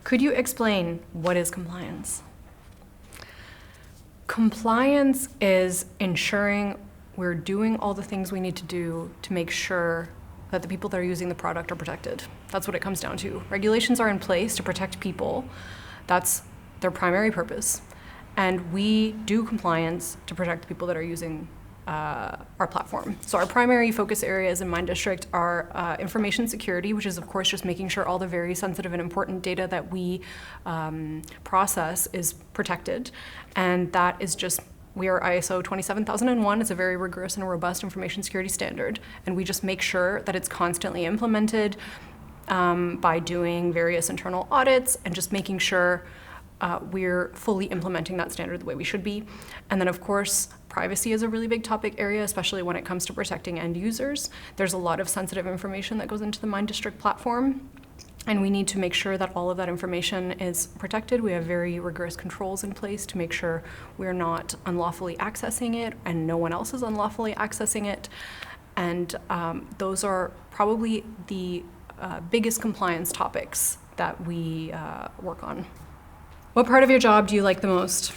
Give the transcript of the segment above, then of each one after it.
Could you explain what is compliance? Compliance is ensuring we're doing all the things we need to do to make sure that the people that are using the product are protected. That's what it comes down to. Regulations are in place to protect people. That's their primary purpose. And we do compliance to protect the people that are using our platform. So our primary focus areas in Minddistrict are information security, which is of course just making sure all the very sensitive and important data that we process is protected. And that is just, we are ISO 27001. It's a very rigorous and robust information security standard. And we just make sure that it's constantly implemented by doing various internal audits and just making sure we're fully implementing that standard the way we should be. And then of course, privacy is a really big topic area, especially when it comes to protecting end users. There's a lot of sensitive information that goes into the Minddistrict platform, and we need to make sure that all of that information is protected. We have very rigorous controls in place to make sure we're not unlawfully accessing it and no one else is unlawfully accessing it. And those are probably the biggest compliance topics that we work on. What part of your job do you like the most?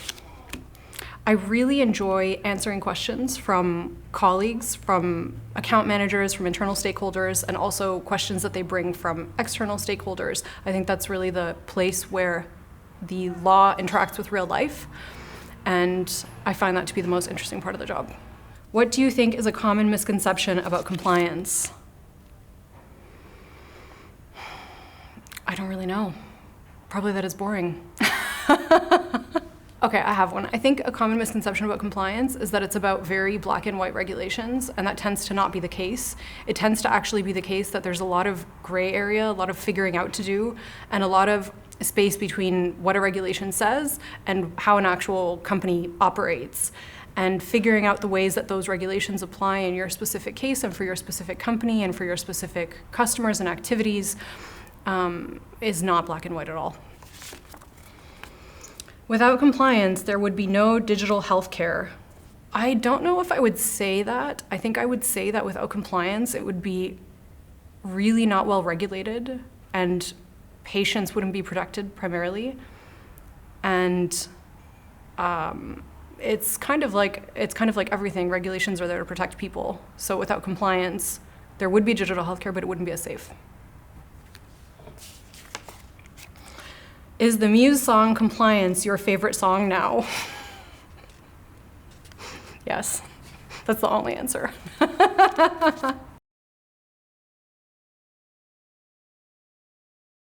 I really enjoy answering questions from colleagues, from account managers, from internal stakeholders, and also questions that they bring from external stakeholders. I think that's really the place where the law interacts with real life, and I find that to be the most interesting part of the job. What do you think is a common misconception about compliance? I don't really know. Probably that it's boring. Okay, I have one. I think a common misconception about compliance is that it's about very black and white regulations, and that tends to not be the case. It tends to actually be the case that there's a lot of gray area, a lot of figuring out to do, and a lot of space between what a regulation says and how an actual company operates. And figuring out the ways that those regulations apply in your specific case and for your specific company and for your specific customers and activities is not black and white at all. Without compliance, there would be no digital healthcare. I don't know if I would say that. I think I would say that without compliance, it would be really not well regulated and patients wouldn't be protected primarily. And it's kind of like everything. Regulations are there to protect people. So without compliance, there would be digital healthcare, but it wouldn't be as safe. Is the Muse song Compliance your favorite song now? Yes, that's the only answer.